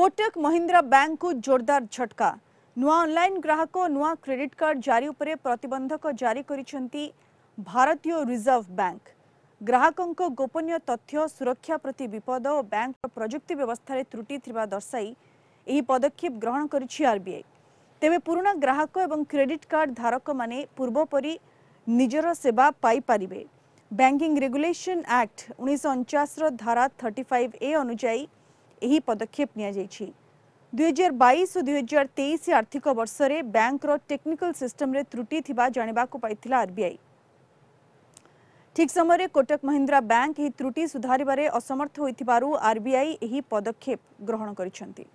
Kotak Mahindra bank को जोरदार झटका। नुआ ऑनलाइन ग्राहक नुआ क्रेडिट कार्ड जारी उपरे प्रतिबंधक जारी करिसेंती भारतीय रिजर्व बैंक। ग्राहकों गोपनीय तथ्य सुरक्षा प्रति विपद और बैंक प्रजुक्ति व्यवस्था रे त्रुटि थिबा दर्शाई एही पदक्षेप ग्रहण करिछि आरबीआई। तेबे पुराना ग्राहक एवं क्रेडिट कार्ड धारक माने पूर्वपरी निजर सेवा पाई परिबे। बैंकिंग रेगुलेशन एक्ट 1949 धारा 35A अनुसार यही पदक्षेप निया जायछि। 2022 और 2023 आर्थिक वर्ष रे बैंक रो टेक्निकल सिस्टम रे त्रुटि थिबा जानिबा को पाइथिला आरबीआई। ठीक समय कोटक महिंद्रा बैंक यही त्रुटि सुधारिबारे असमर्थ होइथिबारु आरबीआई यही पदक्षेप ग्रहण करिसेंती।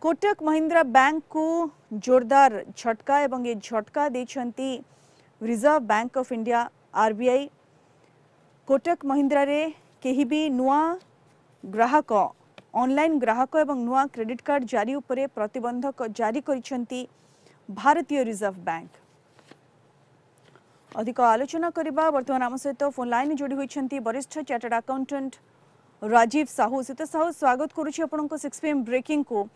कोटक महिंद्रा बैंक को जोरदार झटका एवं ये झटका देछंती reserve bank of India RBI. Kotak Mahindra रे केही भी नुआ ग्राहक ऑनलाइन ग्राहक एवं नुआ क्रेडिट कार्ड जारी उपरे प्रतिबंधक जारी करिसेंती भारतीय रिजर्व बैंक। अधिक आलोचना करबा वर्तमान आम सहित फोन लाइन जोड़ी होइछंती वरिष्ठ चार्टर्ड अकाउंटेंट राजीव साहू। सीता साहू स्वागत करूछि आपनको 6 PM ब्रेकिंग को।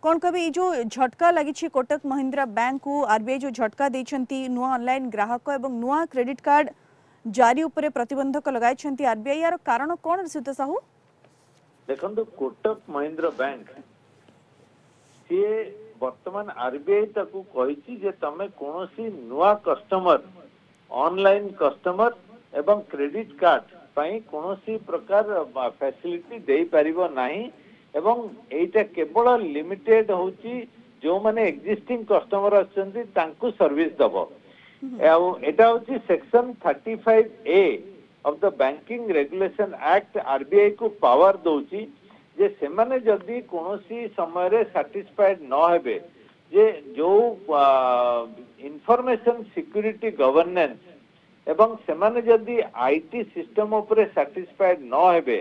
कौन कभी जो झटका लगी कोटक महिंद्रा बैंक को आरबीआई जो झटका देछंती नुआ ऑनलाइन ग्राहक एवं नुआ क्रेडिट कार्ड जारी उपरे प्रतिबंधक लगाइछंती आरबीआई यार कारण कोन सीता साहू? देखंतु कोटक महिंद्रा बैंक से वर्तमान आरबीआई ताकू कहिछि जे तमे कोनोसी नुआ कस्टमर ऑनलाइन कस्टमर एवं क्रेडिट कार्ड पई कोनोसी प्रकार फैसिलिटी देई परिबो नाही एवं एटा केवल लिमिटेड होची जो माने एग्जिस्टिंग कस्टमर अछंती तांकू सर्विस दबो। एटा होची section 35A of the banking regulation act RBI को पावर दोची जे सेमाने जदी कोनोसी समय रे सैटिस्फाइड न हेबे जे जो इंफॉर्मेशन सिक्योरिटी गवर्नेंस एवं सेमाने जदी आईटी सिस्टम ऊपर सैटिस्फाइड न हेबे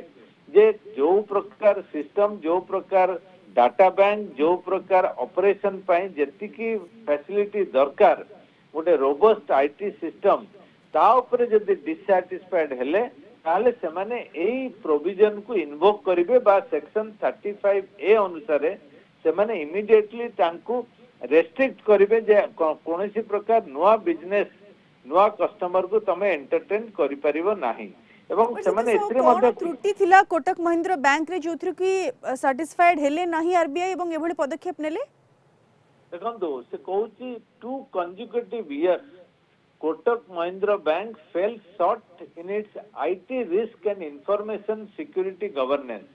जे जो प्रकार सिस्टम जो प्रकार डाटा बैंक जो प्रकार ऑपरेशन पाई जेति की फैसिलिटी दरकार गोटे रोबस्ट आईटी सिस्टम ता ऊपर जदी डिससैटिस्फाइड हेले ताले सेमाने एई प्रोविजन को इन्वोक करिवे बा सेक्शन 35A अनुसार सेमाने इमीडिएटली तांकू रेस्ट्रिक्ट करिवे जे कोनोसी प्रकार नुआ बिजनेस नुआ कस्टमर को तमे एंटरटेन करि परिबो नाही। एवं सेमाने इतरे मध्ये त्रुटि थिला कोटक महिंद्रा बैंक रे जोथ्रु की सैटिस्फाइड हेले नाही आरबीआई एवं एभଳି पदक्षेप नेले। देखंतु से कहूची 2 consecutive years Kotak Mahindra bank fail short in its IT risk and information security governance.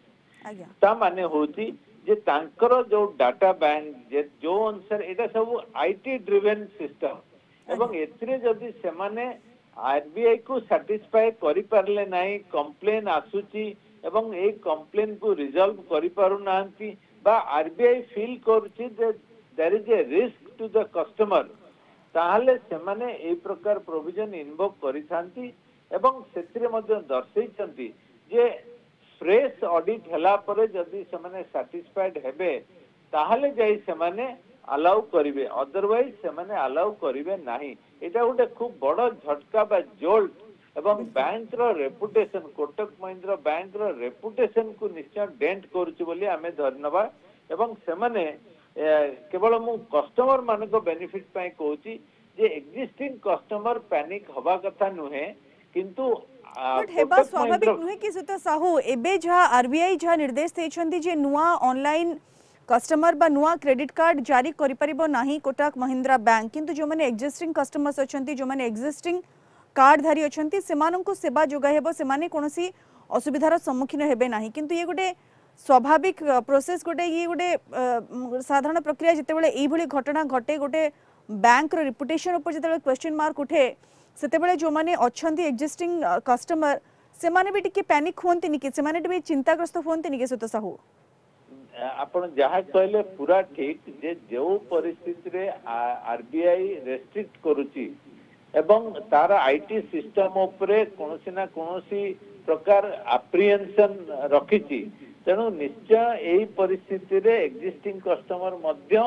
ता माने होची जे तांकर जो डाटा बैंक जे जो अनुसार एटा सब आईटी ड्रिवन सिस्टम एवं एथिरे जदी सेमाने आरबीआई को सैटिस्फाई करि परले नाही कंप्लेन आसुची एवं ए कंप्लेन को रिजॉल्व करि पारु नांती बा आरबीआई फील करूची जे there is a risk to the customer ताहले सेमाने ए प्रकार प्रोविजन इन्वोक करिथांती एवं सेतिरे मध्ये दर्शैछंती जे फ्रेश ऑडिट हला परे जदी सेमाने सैटिस्फाइड हेबे ताहले जाई सेमाने अलाउ करिवे अदरवाइज सेमाने अलाउ करिवे नाही। एटा गोटे खूब बड़ झटका बा जोल्ट एवं बैंक रो रेपुटेशन कोटक महिंद्रा बैंक रो रेपुटेशन को निश्चय डेंट करूची बोली आमे धन्यवाद एवं सेमाने केवल मु कस्टमर मान को बेनिफिट पाई कहूची जे एग्जिस्टिंग कस्टमर पैनिक हवा कथा नुहे किंतु हेबा स्वाभाविक नुहे कि सुता साहू एबे जहा आरबीआई जहा निर्देश देछंती जे नुआ ऑनलाइन कस्टमर बा नुआ क्रेडिट कार्ड जारी करि परिबो नाही कोटक महिंद्रा बैंक किंतु जो माने एग्जिस्टिंग कस्टमर्स अछंती जो माने एग्जिस्टिंग कार्ड धारी अछंती सेमानन को सेवा जोगा हेबो सेमाने कोनोसी असुविधार सम्मुखीन हेबे नाही किंतु ये गोटे स्वाभाविक प्रोसेस गोटे ये गोटे साधारण प्रक्रिया जिते बळे एई भली घटना घटे गोटे बैंक रो रेपुटेशन ऊपर जिते क्वेश्चन मार्क उठे सेते बळे जो माने अछंती एग्जिस्टिंग कस्टमर सेमाने भी टिके पैनिक होंती नि कि सेमाने भी चिंताग्रस्त होंती नि कि सुत साहू आपण जहा कहले पूरा ठीक जे जो परिस्थिति रे आरबीआई रेस्ट्रिक्ट करूची एवं तार आईटी सिस्टम ऊपर कोनोसी ना कोनोसी प्रकार अप्रिहेंशन रखिची तेणु निश्चय यही परिस्थिति रे एग्जिस्टिंग कस्टमर मध्य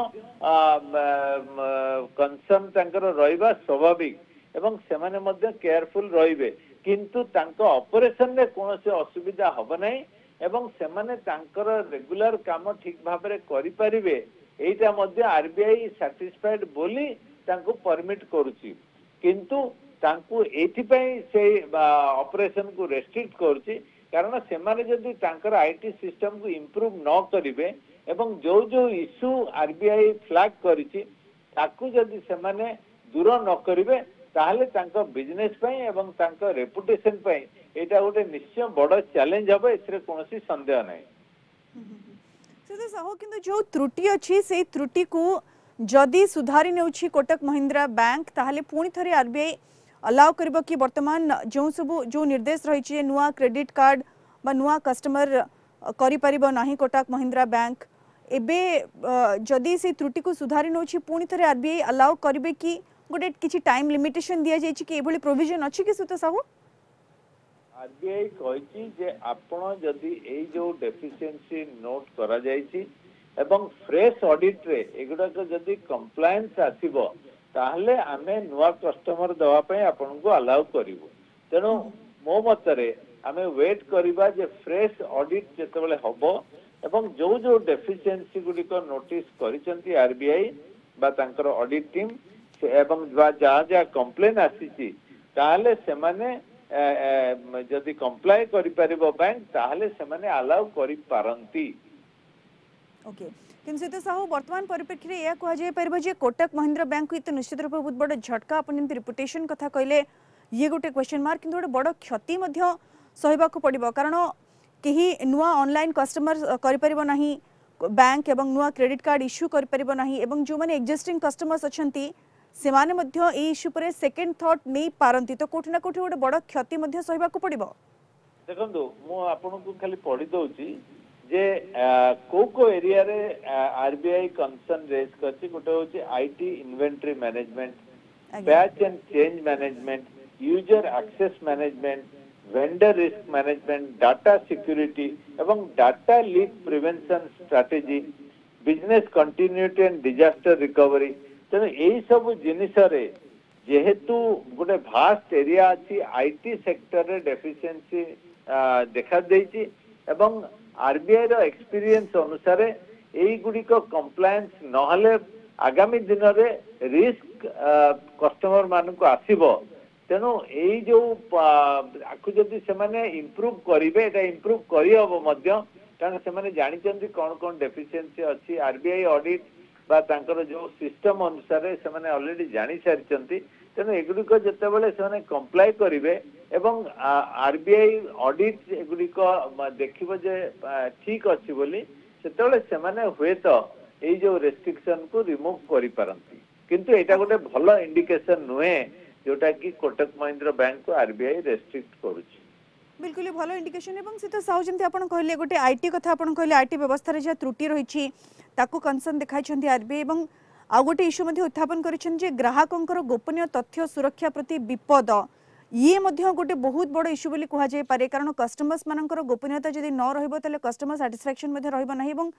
कंसर्न तांकर रहिबा स्वाभाविक एवं सेमाने मध्य केयरफुल रहिबे किंतु तांको ऑपरेशन रे कोनोसी असुविधा हबो नै एवं सेमाने तांकर रेगुलर काम ठीक भाव रे करि परिबे एटा मध्ये आरबीआई सैटिस्फाइड बोली तांको परमिट करूची किंतु तांको एथि पई से ऑपरेशन को रेस्ट्रिक्ट करूची कारण सेमाने जदि तांकर आईटी सिस्टम को इंप्रूव न करिवे एवं जो जो इश्यू आरबीआई फ्लैग करिची ताकू जदि सेमाने दूर न करिवे ताहले तांको बिजनेस पई एवं तांको रेपुटेशन पई एटा गोटे निश्चय बड़ चैलेंज हबो एथरे कोनोसी संदेह नै से साहू किंतु जो त्रुटि अछि से त्रुटि को जदि सुधारी नेउछि कोटक महिंद्रा बैंक ताहले पुणी थरे आरबीआई अलाउ करबो कि वर्तमान जो सब जो निर्देश रही नुआ क्रेडिट कार्ड बा नुआ कस्टमर करि परिबो नाही कोटक महिंद्रा बैंक एबे जदि से त्रुटि को सुधारी नेउछि पुणी थरे आरबीआई अलाउ करबे कि गोटे किछि टाइम लिमिटेशन दिया जाय कि एभली प्रोविजन अछि कि सुत साहू आरबीआई कहिछि जे आपण जदि एई जो डेफिशिएंसी नोट करा जायछि एवं फ्रेश ऑडिट रे एगुडा को जदि कंप्लायंस आसीबो ताहले आमे नुआ कस्टमर दवा पय आपण को अलाउ करिवो तेनो मो मतरे आमे वेट करिबा जे फ्रेश ऑडिट जेतेबेले हबो एवं जो जो डेफिशिएंसी गुडी को नोटिस करिसंती आरबीआई बा तांकर ऑडिट टीम एवं जहाँ जहाँ कंप्लेन आसीची ताहले सेमाने जदि कंप्लाई करि परिबो बैंक ताहले सेमाने अलाउ करि पारंती ओके किंतु तो साहू वर्तमान परिप्रेक्षी रे या कह जाय परबो जे कोटक महिंद्रा बैंक को निश्चित रूप बहुत बड़ झटका अपन रिपुटेशन कथा कहले ये गोटे क्वेश्चन मार्क किंतु गोटे बड़ क्षति मध्य सहबा को पड़िबो कारण केही नुआ ऑनलाइन कस्टमर करि परिबो नाही बैंक एवं नुआ क्रेडिट कार्ड इश्यू करि परिबो नाही एवं जो माने एग्जिस्टिंग कस्टमर्स अछंती सेमाने मध्य ए इश्यू पर सेकंड थॉट नै पारंती तो कोठी ना कोठी गोटे बड़ क्षति मध्य सहबा को पड़िबो देखंतु मो आपन को खाली पढि दउची जे को एरिया रे आरबीआई कंसर्न रेज करछि गोटे होछि IT inventory management patch and change management user access management vendor risk management data security एवं data leak prevention strategy business continuity and disaster recovery तेणु यही सब जिनिस रे जेहेतु गोटे भास्ट एरिया अच्छी आईटी सेक्टर रे डेफिशिएंसी देखा देइछि एवं आरबीआई रो एक्सपीरियंस अनुसार एई गुडी को कंप्लायंस नहले आगामी दिन रे रिस्क कस्टमर मान को आसीबो तेणु एई जो आखु जदि से माने इंप्रूव करिवे एटा इंप्रूव करि हबो मध्य कारण से माने जानि चंदी कोन डेफिशिएंसी अछि आरबीआई ऑडिट बा तांकर जो सिस्टम अनुसार से माने ऑलरेडी जानि सारिचंती तेणु एगुडी को जतेबेले से माने कंप्लाई करिवे एवं आरबीआई ऑडिट एगुडी को देखिबो जे ठीक अछि बोली सेतेबेले से माने होय तो एई जो रेस्ट्रिक्शन को रिमूव करि पारंती किंतु एटा गोटे भलो इंडिकेशन नुहे जोटा कि कोटक महिंद्रा बैंक को आरबीआई रेस्ट्रिक्ट करूची बिल्कुल भलो इंडिकेशन एवं से तो साहू जंती आपण कहले गोटे आईटी कथा आपण कहले आईटी व्यवस्था रे जे त्रुटि रहिछि ताको कंसर्न देखाइछंती आरबीआई एवं आ गोटे इश्यू मध्ये उत्थापन करिछन जे ग्राहकंकर गोपनीय तथ्य सुरक्षा प्रति विपद ये मध्ये गोटे बहुत बड़ इश्यू बोली कहा जाय पारे कारण कस्टमर्स मानकर गोपनीयता जदि न रहबो तले कस्टमर सैटिस्फैक्शन मध्ये रहबो नाही एवं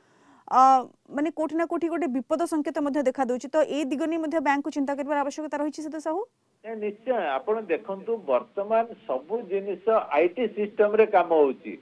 माने कोठी ना कोठी गोटे विपद संकेत मध्ये देखा दोछि तो ए दिगनी मध्ये बैंक को चिंता करबार आवश्यकता रहिछि से तो साहू निश्चय आपण देखंतु वर्तमान सब जिनिस आईटी सिस्टम रे काम होउची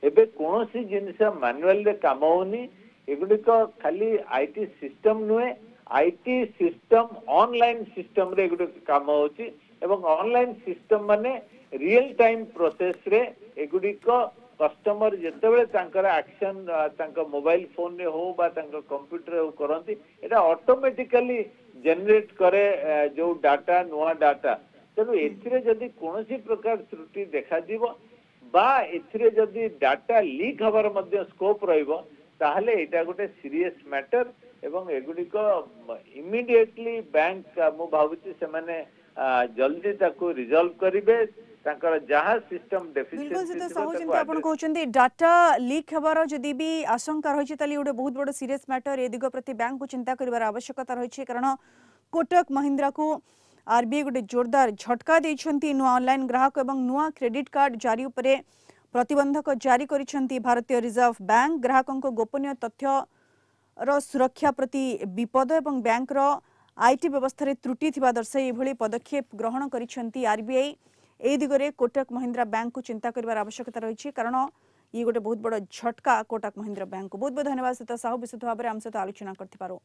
एबे कोनोसी जिनिस मैनुअल रे काम होनी एगुडी को खाली आईटी सिस्टम नुए आईटी सिस्टम ऑनलाइन सिस्टम रे एगुडी काम होउची एवं ऑनलाइन सिस्टम माने रियल टाइम प्रोसेस रे एगुडी को कस्टमर जेतेबेले तांकर एक्शन तांकर मोबाइल फोन रे हो बा तांकर कंप्यूटर रे हो करंती एटा ऑटोमेटिकली जनरेट करे जो डाटा नुआ डाटा तेणु एथिरे जदि कोनोसी प्रकार त्रुटि देखा दिबो बा एथिरे जदि डाटा लीक हबार मध्य स्कोप रहिबो ताहले एटा गोटे सीरियस मैटर एवं एगुडी को इमीडिएटली बैंक मु भाबुची से माने जल्दी ताको रिजॉल्व करिवे तांकर जहाँ सिस्टम डेफिशिएंसी बिल्कुल से साहू जंती आपण कहउचंदी डाटा लीक हबार जदि भी आशंका रहिछि तली ओडे बहुत बड़ सीरियस मैटर ए दिगो प्रति बैंक को चिंता करिवार आवश्यकता रहिछि कारण कोटक महिंद्रा को आरबीआई गोटे जोरदार झटका देइछंती नुआ ऑनलाइन ग्राहक एवं नुआ क्रेडिट कार्ड जारी उपरे प्रतिबंधक जारी करिछंती भारतीय रिजर्व बैंक ग्राहकंक गोपनीय तथ्य रो सुरक्षा प्रति विपद एवं बैंक रो आईटी व्यवस्था रे त्रुटि थिबा दर्शाई एभली पदक्षेप ग्रहण करिछंती आरबीआई ए दिगरे कोटक महिंद्रा बैंक को चिंता करिवार आवश्यकता रही कारण ये गोटे बहुत बड़ झटका कोटक महिंद्रा बैंक को। बहुत बहुत धन्यवाद सीता साहू विशुद्ध भाव में आम सहित आलोचना कर।